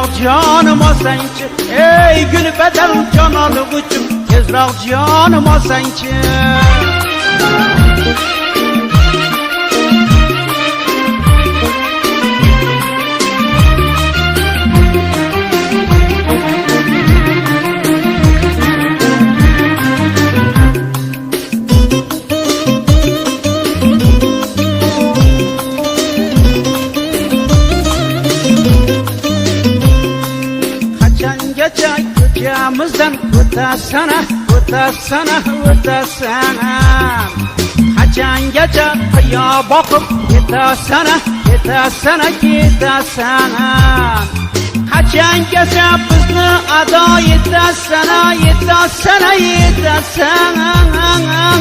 tezroq jonim olsangchi, ey gulbadal jon olg'uchim, tezroq jonim olsangchi. Qachongacha ko'chamizdan o'tasana, o'tasana, o'tasana. Qachongacha qiyo boqib ketasana, ketasana, ketasana. Qachongacha bizni ado etasana, etasana, etasana.